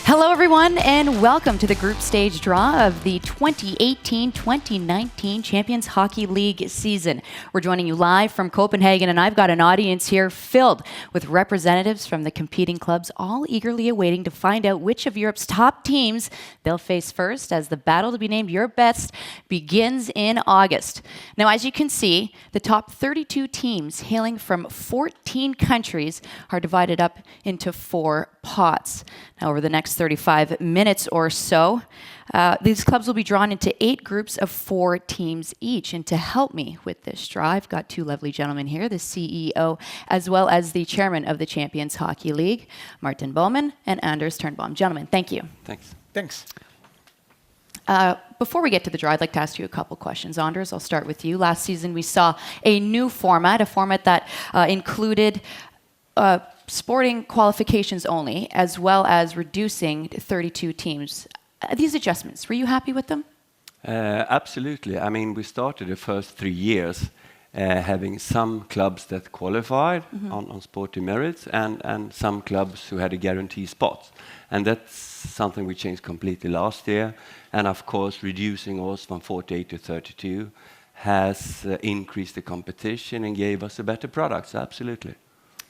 Hello, everyone, and welcome to the group stage draw of the 2018-2019 Champions Hockey League season. We're joining you live from Copenhagen, and I've got an audience here filled with representatives from the competing clubs, all eagerly awaiting to find out which of Europe's top teams they'll face first as the battle to be named Europe Best begins in August. Now, as you can see, the top 32 teams hailing from 14 countries are divided up into 4 pots. Now, over the next 35 minutes or so, these clubs will be drawn into 8 groups of 4 teams each. And to help me with this draw, I've got 2 lovely gentlemen here, the CEO as well as the chairman of the Champions Hockey League, Martin Baumann and Anders Ternbom. Gentlemen, thank you. Thanks. Before we get to the draw, I'd like to ask you a couple questions. Anders, I'll start with you. Last season, we saw a new format, that included sporting qualifications only, as well as reducing 32 teams. These adjustments, were you happy with them? Absolutely. I mean, we started the first 3 years having some clubs that qualified on sporting merits and some clubs who had a guarantee spot. And that's something we changed completely last year. And of course, reducing us from 48 to 32 has increased the competition and gave us a better product. So absolutely.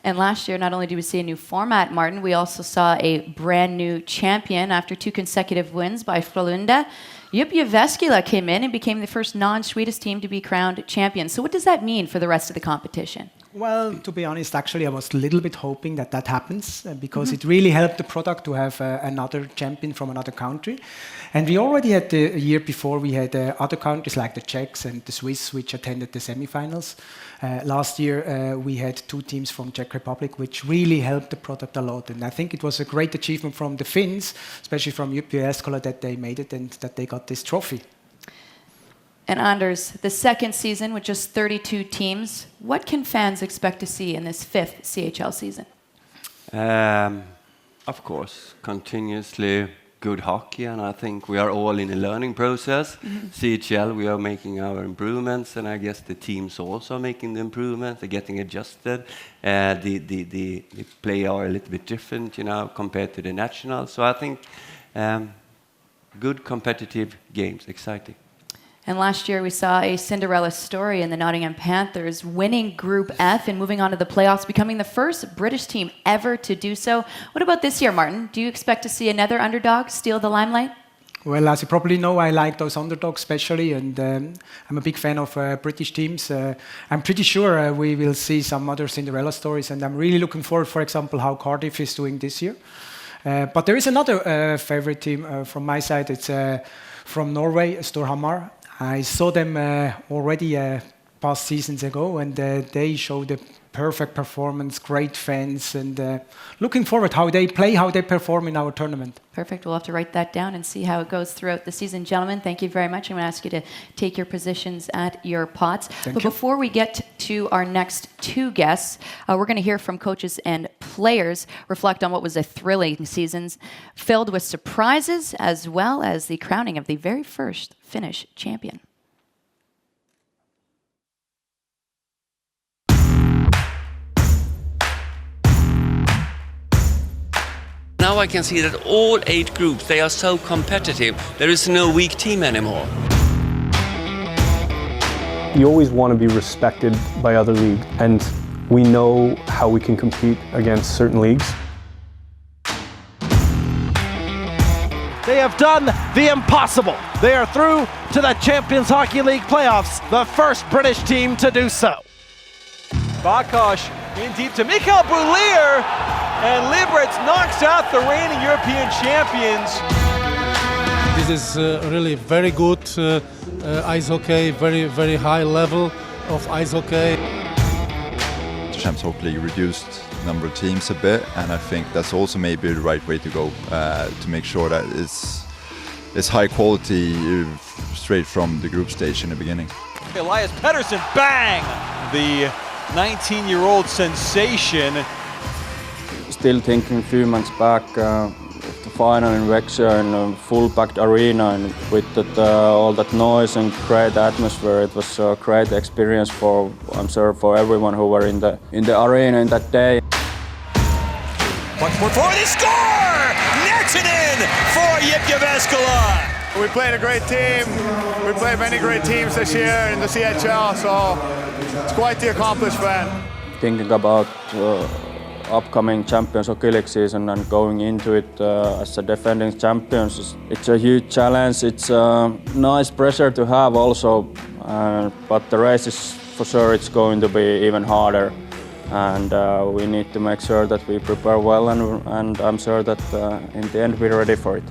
And last year, not only did we see a new format, Martin, we also saw a brand new champion after 2 consecutive wins by Frölunda. Växjö Lakers came in and became the first non-Swedish team to be crowned champion. So what does that mean for the rest of the competition? Well, to be honest, actually, I was a little bit hoping that happens because it really helped the product to have another champion from another country. And we already had a year before, we had other countries like the Czechs and the Swiss, which attended the semifinals. Last year, we had 2 teams from Czech Republic, which really helped the product a lot. And I think it was a great achievement from the Finns, especially from Växjö, that they made it and that they got this trophy. And Anders, the second season with just 32 teams, what can fans expect to see in this 5th CHL season? Of course, continuously good hockey, and I think we are all in a learning process. CHL, we are making our improvements, and I guess the teams also are making the improvements. They're getting adjusted. The play are a little bit different, compared to the national. So I think good competitive games, exciting. And last year we saw a Cinderella story in the Nottingham Panthers, winning Group F and moving on to the playoffs, becoming the first British team ever to do so. What about this year, Martin? Do you expect to see another underdog steal the limelight? Well, as you probably know, I like those underdogs especially, and I'm a big fan of British teams. I'm pretty sure we will see some other Cinderella stories, and I'm really looking forward, for example, how Cardiff is doing this year. But there is another favorite team from my side. It's from Norway, Storhamar. I saw them already past seasons ago, and they showed a perfect performance, great fans, and looking forward how they play, how they perform in our tournament. Perfect. We'll have to write that down and see how it goes throughout the season. Gentlemen, thank you very much. I'm going to ask you to take your positions at your pots. But before we get to our next 2 guests, we're going to hear from coaches and players reflect on what was a thrilling season filled with surprises as well as the crowning of the very first Finnish champion. Now I can see that all 8 groups, they are so competitive. There is no weak team anymore. You always want to be respected by other leagues, and we know how we can compete against certain leagues. They have done the impossible. They are through to the Champions Hockey League playoffs, the first British team to do so. Bakash in deep to Mikael Boulier, and Liberec knocks out the reigning European champions. This is really very good ice hockey, very, very high level of ice hockey. The Champions Hockey League reduced the number of teams a bit, and I think that's also maybe the right way to go to make sure that it's high quality straight from the group stage in the beginning. Elias Pettersson, bang! The 19-year-old sensation. Still thinking a few months back, the final in Växjö in a full-packed arena, and with all that noise and great atmosphere, it was a great experience for, I'm sure, for everyone who were in the arena in that day. 1-4-4, they score! Nets it in! Jypke Väskälä. We played a great team. We played many great teams this year in the CHL, so it's quite the accomplishment. Thinking about upcoming Champions Hockey League season and going into it as a defending champions, it's a huge challenge. It's a nice pressure to have also, but the race is for sure it's going to be even harder. And we need to make sure that we prepare well, and I'm sure that in the end we're ready for it.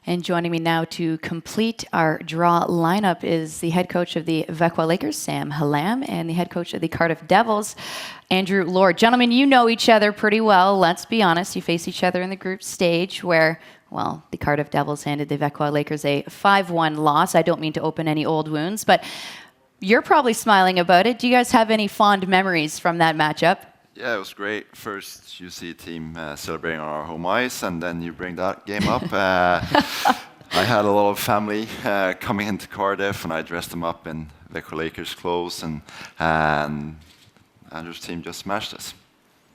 And joining me now to complete our draw lineup is the head coach of the Växjö Lakers, Sam Hallam, and the head coach of the Cardiff Devils, Andrew Lord. Gentlemen, you know each other pretty well. Let's be honest. You face each other in the group stage where, well, the Cardiff Devils handed the Växjö Lakers a 5-1 loss. I don't mean to open any old wounds, but you're probably smiling about it. Do you guys have any fond memories from that matchup? Yeah, it was great. First, you see a team celebrating on our home ice, and then you bring that game up. I had a lot of family coming into Cardiff, and I dressed them up in Växjö Lakers clothes, and Andrew's team just smashed us.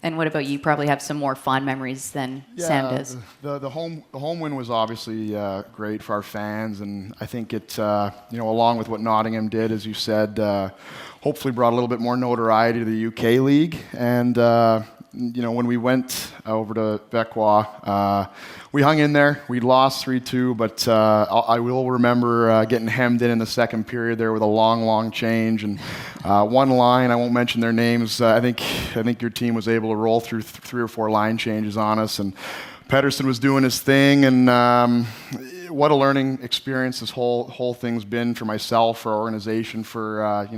And what about you? Probably have some more fond memories than Sam does. The home win was obviously great for our fans, and I think it, along with what Nottingham did, as you said, hopefully brought a little bit more notoriety to the UK League. And when we went over to Växjö, we hung in there. We lost 3-2, but I will remember getting hemmed in the second period there with a long change. And one line, I won't mention their names, I think your team was able to roll through 3 or 4 line changes on us. And Pettersson was doing his thing, and what a learning experience this whole thing's been for myself, for our organization, for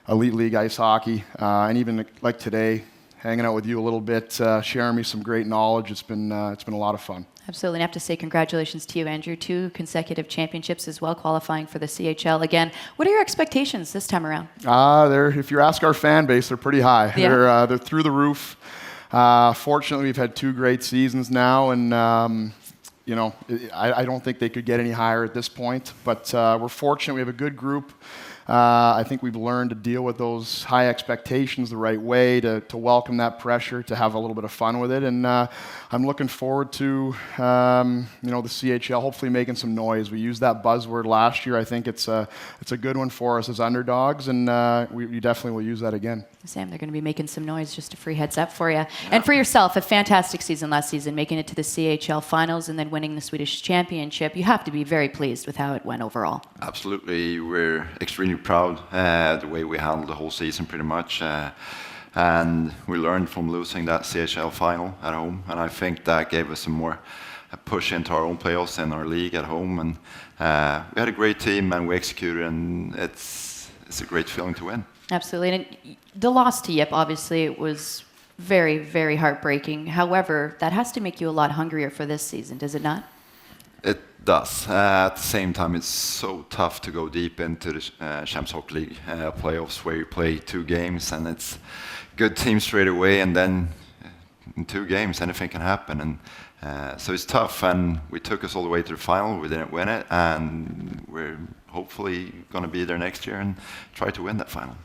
elite league ice hockey, and even like today, hanging out with you a little bit, sharing me some great knowledge. It's been a lot of fun. Absolutely. And I have to say congratulations to you, Andrew. 2 consecutive championships as well, qualifying for the CHL again. What are your expectations this time around? If you ask our fan base, they're pretty high. Yeah. They're through the roof. Fortunately, we've had 2 great seasons now, and I don't think they could get any higher at this point. But we're fortunate. We have a good group. I think we've learned to deal with those high expectations the right way, to welcome that pressure, to have a little bit of fun with it. And I'm looking forward to the CHL hopefully making some noise. We used that buzzword last year. I think it's a good one for us as underdogs, and we definitely will use that again. Sam, they're going to be making some noise, just a free heads up for you. Yeah. And for yourself, a fantastic season last season, making it to the CHL finals and then winning the Swedish championship. You have to be very pleased with how it went overall. Absolutely. We're extremely proud the way we handled the whole season pretty much. And we learned from losing that CHL final at home. And I think that gave us some more push into our own playoffs in our league at home. And we had a great team and we executed, and it's a great feeling to win. Absolutely. And the loss to Yip, obviously, it was very, very heartbreaking. However, that has to make you a lot hungrier for this season, does it not? It does. At the same time, it's so tough to go deep into the Champions Hockey League playoffs, where you play 2 games and it's good teams straight away, and then in 2 games anything can happen. And so it's tough, and we took us all the way to the final. We didn't win it, and we're hopefully going to be there next year and try to win that final.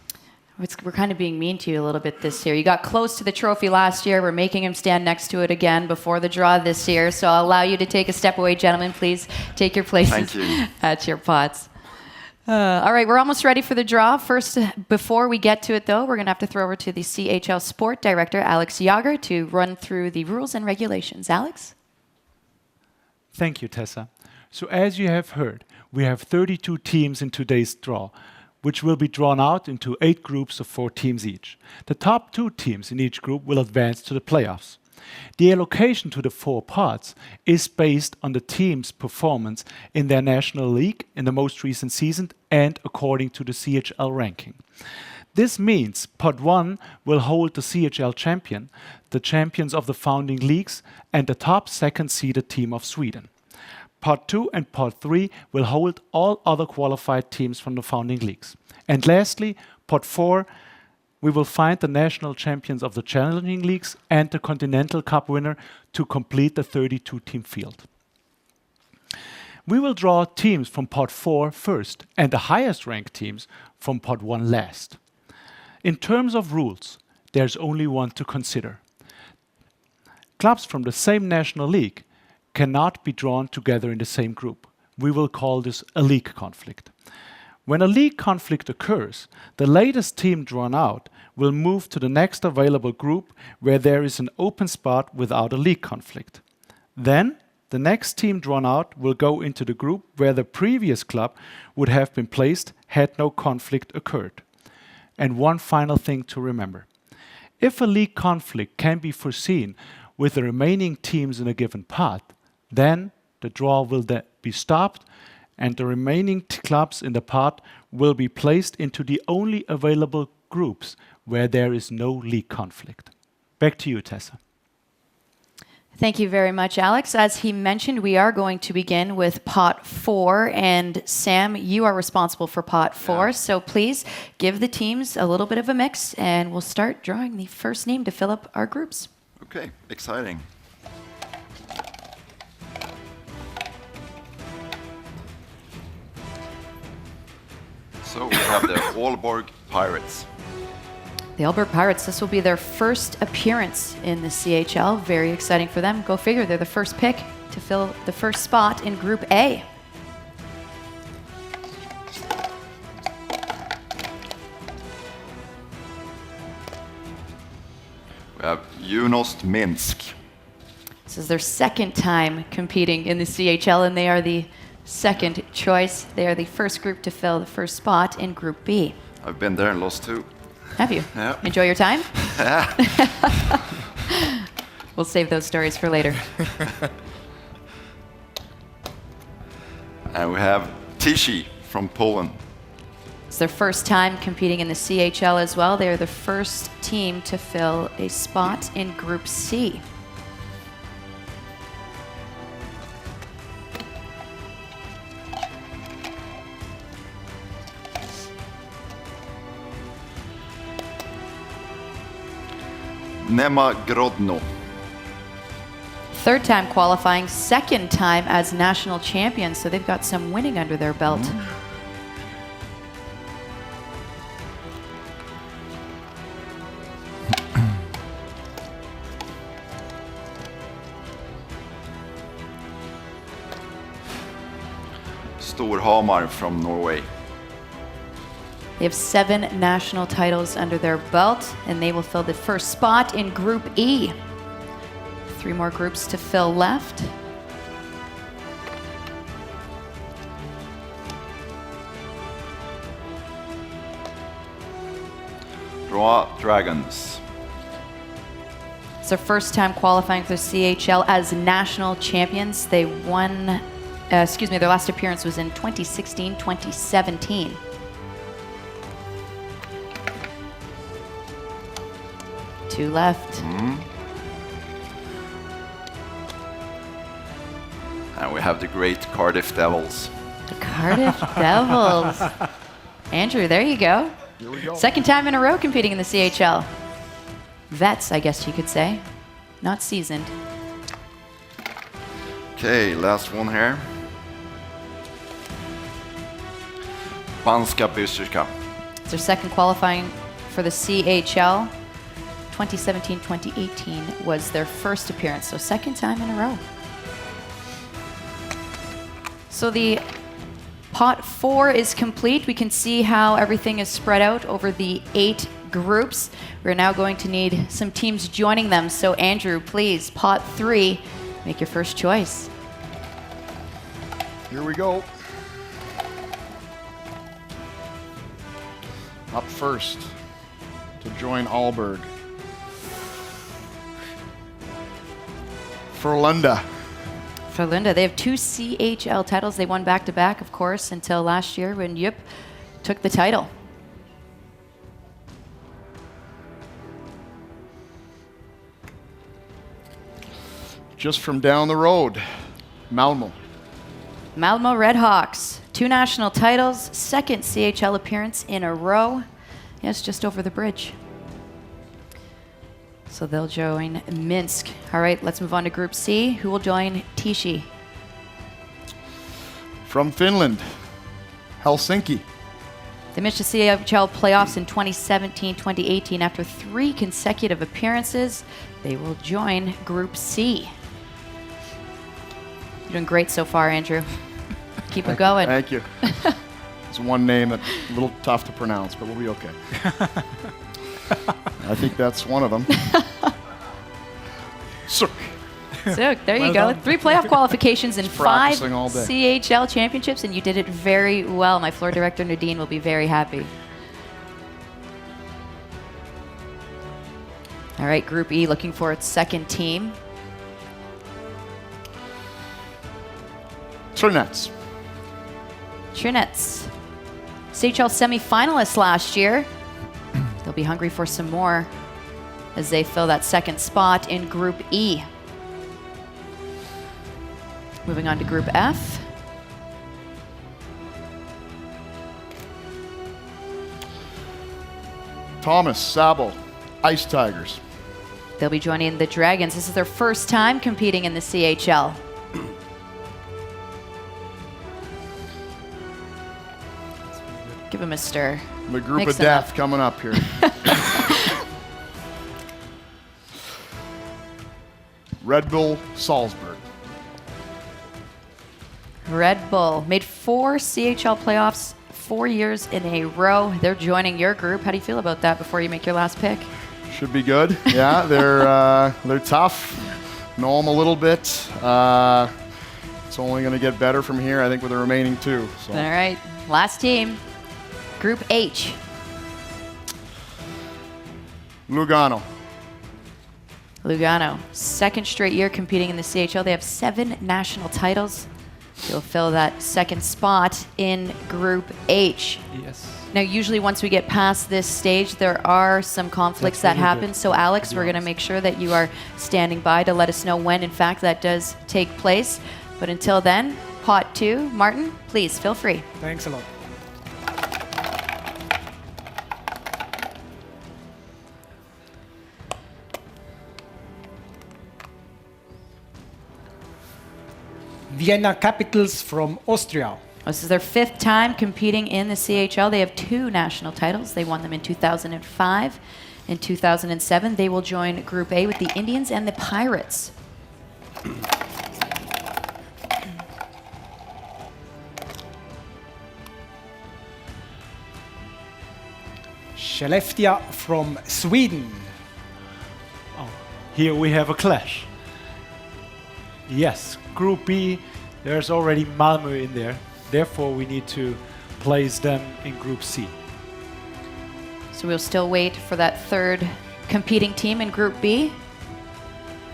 We're kind of being mean to you a little bit this year. You got close to the trophy last year. We're making him stand next to it again before the draw this year. So I'll allow you to take a step away, gentlemen. Please take your places at your pots. All right, we're almost ready for the draw. First, before we get to it, though, we're going to have to throw over to the CHL Sport Director, Alex Jager, to run through the rules and regulations. Alex? Thank you, Tessa. So as you have heard, we have 32 teams in today's draw, which will be drawn out into 8 groups of 4 teams each. The top 2 teams in each group will advance to the playoffs. The allocation to the 4 pots is based on the team's performance in their national league in the most recent season and according to the CHL ranking. This means pot 1 will hold the CHL champion, the champions of the founding leagues, and the top 2nd-seeded team of Sweden. Pot 2 and Pot 3 will hold all other qualified teams from the founding leagues. And lastly, Pot 4, we will find the national champions of the challenging leagues and the Continental Cup winner to complete the 32-team field. We will draw teams from Pot 4 first and the highest ranked teams from Pot 1 last. In terms of rules, there's only one to consider. clubs from the same national league cannot be drawn together in the same group. We will call this a league conflict. When a league conflict occurs, the latest team drawn out will move to the next available group where there is an open spot without a league conflict. Then, the next team drawn out will go into the group where the previous club would have been placed had no conflict occurred. And one final thing to remember. If a league conflict can be foreseen with the remaining teams in a given pot, then the draw will be stopped and the remaining clubs in the pot will be placed into the only available groups where there is no league conflict. Back to you, Tessa. Thank you very much, Alex. As he mentioned, we are going to begin with pot 4. And Sam, you are responsible for pot 4. Yeah. So please give the teams a little bit of a mix and we'll start drawing the first name to fill up our groups. Okay, exciting. So we have the Aalborg Pirates. The Aalborg Pirates, this will be their first appearance in the CHL. Very exciting for them. Go figure, they're the first pick to fill the first spot in Group A. We have Junost Minsk. This is their second time competing in the CHL, and they are the second choice. They are the first group to fill the first spot in Group B. I've been there and lost 2. Have you? Yeah. Enjoy your time? Yeah. We'll save those stories for later. And we have Tichy from Poland. It's their first time competing in the CHL as well. They are the first team to fill a spot in Group C. Nema Grodno. Third time qualifying, second time as national champions, so they've got some winning under their belt. Storhamar from Norway. They have 7 national titles under their belt, and they will fill the first spot in Group E. 3 more groups to fill left. Draw Dragons. It's their first time qualifying for the CHL as national champions. They won, their last appearance was in 2016-2017. Two left. And we have the great Cardiff Devils. The Cardiff Devils. Andrew, there you go. Here we go. Second time in a row competing in the CHL. Vets, I guess you could say. Not seasoned. Okay, last one here. Banska Bystrica. It's their second qualifying for the CHL. 2017-2018 was their first appearance, so second time in a row. So the pot 4 is complete. We can see how everything is spread out over the 8 groups. We're now going to need some teams joining them. So Andrew, please, pot 3, make your first choice. Here we go. Up first to join Aalborg. Frölunda. Frölunda, they have 2 CHL titles. They won back-to-back, of course, until last year when Jupp took the title. Just from down the road, Malmo. Malmo Redhawks, 2 national titles, second CHL appearance in a row. Yes, just over the bridge. So they'll join Minsk. All right, let's move on to Group C. Who will join Tichy? From Finland, Helsinki. They missed the CHL playoffs in 2017-2018 after 3 consecutive appearances. They will join Group C. You're doing great so far, Andrew. Keep it going. Thank you. It's one name that's a little tough to pronounce, but we'll be okay. I think that's one of them. Suk. So there you go. 3 playoff qualifications and 5 practicing all day. CHL championships, and you did it very well. My floor director, Nadine, will be very happy. All right, Group E looking for its second team. Trinets. Trinets, CHL semi-finalists last year. They'll be hungry for some more as they fill that second spot in Group E. Moving on to Group F. Thomas, Sabo, Ice Tigers. They'll be joining the Dragons. This is their first time competing in the CHL. Give him a stir. The group Mix of them death up. coming up here. Red Bull Salzburg. Red Bull made 4 CHL playoffs 4 years in a row. They're joining your group. How do you feel about that before you make your last pick? Should be good. Yeah, they're tough. Know them a little bit. It's only going to get better from here, I think, with the remaining 2. So. All right, last team, Group H. Lugano. Lugano, second straight year competing in the CHL. They have 7 national titles. They'll fill that second spot in Group H. Yes. Now, usually once we get past this stage, there are some conflicts that happen. So, Alex, we're going to make sure that you are standing by to let us know when, in fact, that does take place. But until then, pot 2. Martin, please feel free. Thanks a lot. Vienna Capitals from Austria. This is their 5th time competing in the CHL. They have 2 national titles. They won them in 2005. In 2007, they will join Group A with the Indians and the Pirates. Skellefteå from Sweden. Oh, here we have a clash. Yes, Group B, there's already Malmö in there. Therefore, we need to place them in Group C. So we'll still wait for that 3rd competing team in Group B.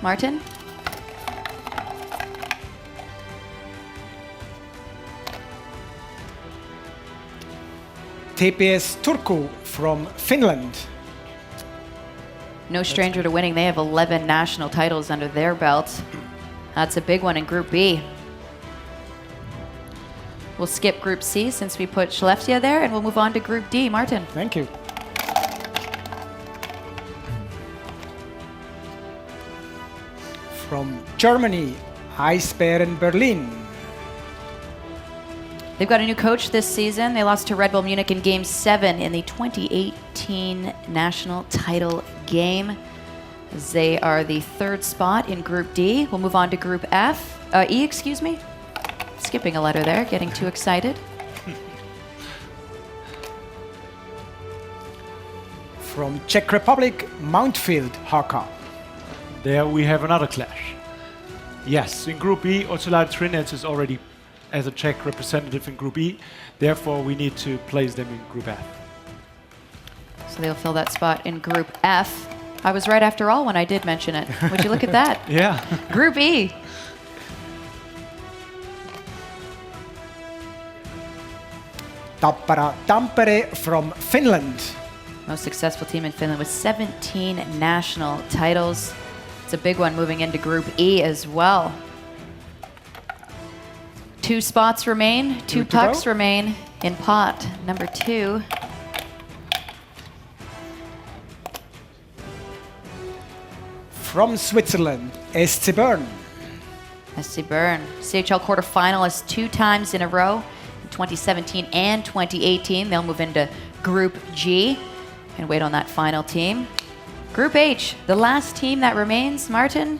Martin? TPS Turku from Finland. No stranger to winning. They have 11 national titles under their belt. That's a big one in Group B. We'll skip Group C since we put Skellefteå there, and we'll move on to Group D. Martin. Thank you. From Germany, Eisbären Berlin. They've got a new coach this season. They lost to Red Bull Munich in Game 7 in the 2018 national title game. They are the 3rd spot in Group D. We'll move on to Group E, excuse me. Skipping a letter there, getting too excited. From Czech Republic, Mountfield Haka. There we have another clash. Yes, in Group E, Ocelot Trinets is already as a Czech representative in Group E. Therefore, we need to place them in Group F. So they'll fill that spot in Group F. I was right after all when I did mention it. Would you look at that? Yeah. Group E. Tappara Tampere from Finland. Most successful team in Finland with 17 national titles. It's a big one moving into Group E as well. 2 spots remain, 2 pucks remain in pot number 2. From Switzerland, SC Bern. SC Bern, CHL quarterfinalists 2 times in a row. In 2017 and 2018. They'll move into Group G and wait on that final team. Group H, the last team that remains, Martin.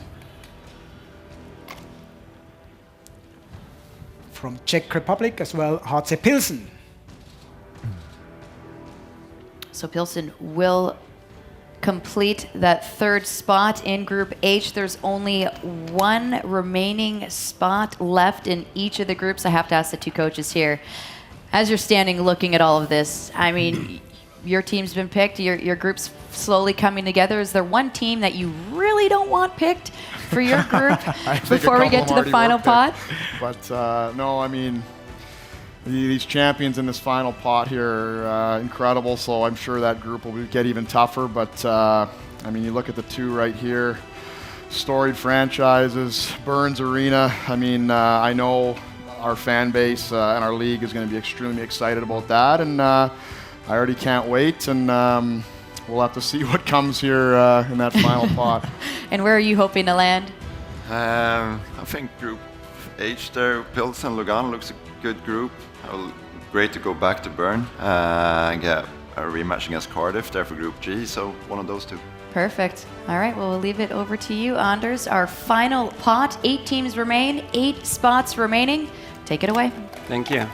From Czech Republic as well, HC Pilsen. So Pilsen will complete that third spot in Group H. There's only one remaining spot left in each of the groups. I have to ask the two coaches here, as you're standing looking at all of this, I mean, your team's been picked, your group's slowly coming together. Is there one team that you really don't want picked for your group before we get to the final pot? But no, I mean, these champions in this final pot here are incredible, so I'm sure that group will get even tougher. But I mean, you look at the two right here, storied franchises, Burns Arena. I mean, I know our fan base and our league is going to be extremely excited about that, and I already can't wait. And we'll have to see what comes here in that final pot. And where are you hoping to land? I think Group H there, Pilsen, Lugano looks a good group. Great to go back to Bern and get a rematch against Cardiff there for Group G, so one of those two. Perfect. All right, well, we'll leave it over to you, Anders. Our final pot, 8 teams remain, 8 spots remaining. Take it away. Thank you.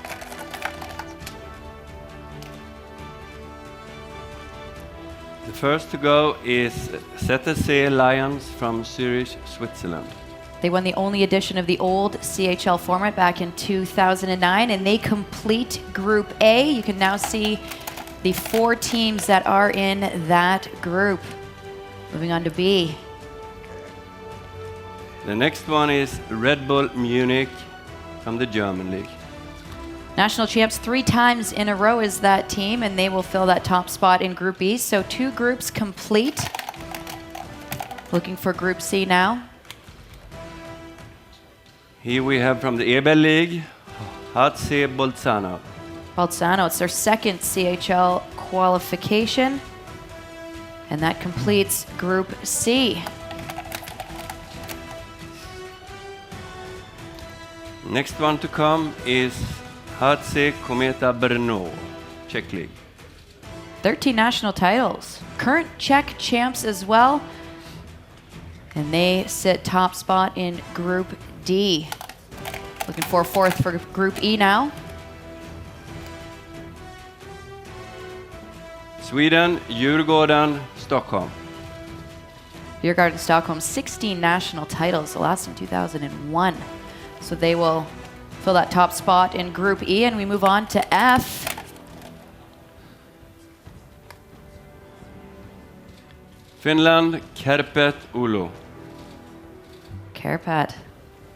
The first to go is ZSC Lions from Zurich, Switzerland. They won the only edition of the old CHL format back in 2009, and they complete Group A. You can now see the 4 teams that are in that group. Moving on to B. The next one is Red Bull Munich from the German league. National champs 3 times in a row is that team, and they will fill that top spot in Group B. So 2 groups complete. Looking for Group C now. Here we have from the EBL League, HC Bolzano. Bolzano, it's their second CHL qualification. And that completes Group C. Next one to come is HC Kometa Brno, Czech League. 13 national titles. Current Czech champs as well. And they sit top spot in Group D. Looking for 4th for Group E now. Sweden, Djurgården, Stockholm. Djurgården Stockholm, 16 national titles, the last in 2001. So they will fill that top spot in Group E, and we move on to F. Finland, Kärpät, Oulu. Kärpät.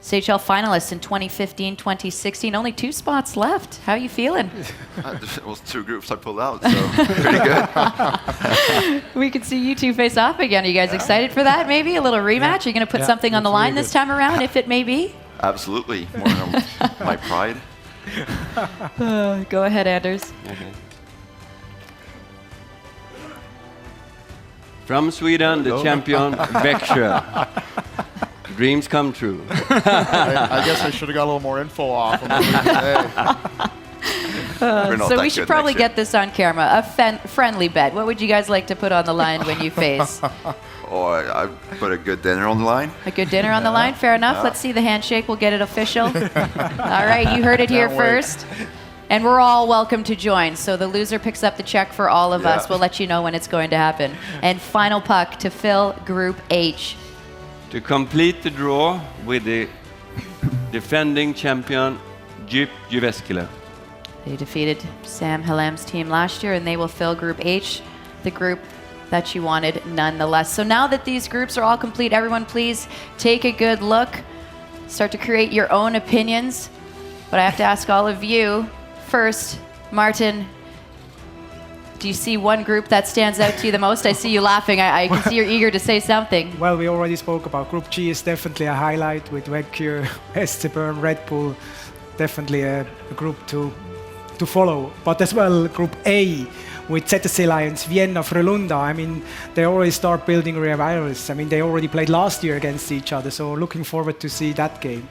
CHL finalists in 2015, 2016. Only 2 spots left. How are you feeling? It was 2 groups I pulled out, so pretty good. We could see you two face off again. Are you guys excited for that, maybe? A little rematch? Are you going to put something on the line this time around, if it may be? Absolutely. More than my pride. Go ahead, Anders. Okay. From Sweden, the champion, Växjö. Dreams come true. I guess I should have got a little more info off him. So we should probably get this on camera. A friendly bet. What would you guys like to put on the line when you face? Oh, I put a good dinner on the line. A good dinner on the line? Fair enough. Let's see the handshake. We'll get it official. All right, you heard it here first. And we're all welcome to join. So the loser picks up the check for all of us. We'll let you know when it's going to happen. And final puck to fill Group H. To complete the draw with the defending champion, Gyp Jyväskylä. They defeated Sam Hallam's team last year, and they will fill Group H, the group that you wanted nonetheless. So now that these groups are all complete, everyone please take a good look. Start to create your own opinions. But I have to ask all of you, first, Martin, do you see one group that stands out to you the most? I see you laughing. I can see you're eager to say something. Well, we already spoke about Group G is definitely a highlight with Växjö, SC Bern, Red Bull. Definitely a group to follow. But as well, Group A with ZSC Lions, Vienna, Frölunda. I mean, they already start building rivals. I mean, they already played last year against each other. So looking forward to see that game.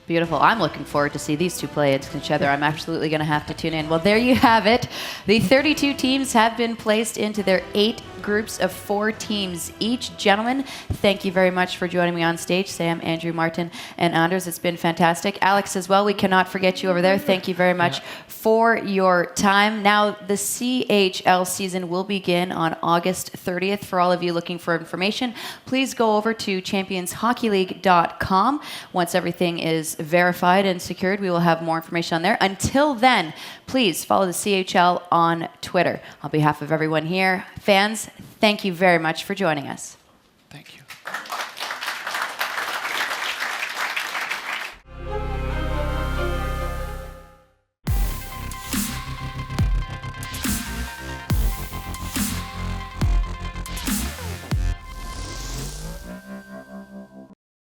Beautiful. I'm looking forward to see these two play against each other. I'm absolutely going to have to tune in. Well, there you have it. The 32 teams have been placed into their 8 groups of 4 teams each. Gentlemen, thank you very much for joining me on stage. Sam, Andrew, Martin, and Anders. It's been fantastic. Alex as well. We cannot forget you over there. Thank you very much for your time. Now, the CHL season will begin on August 30th. For all of you looking for information, please go over to championshockeyleague.com. Once everything is verified and secured, we will have more information on there. Until then, please follow the CHL on Twitter. On behalf of everyone here, fans, thank you very much for joining us.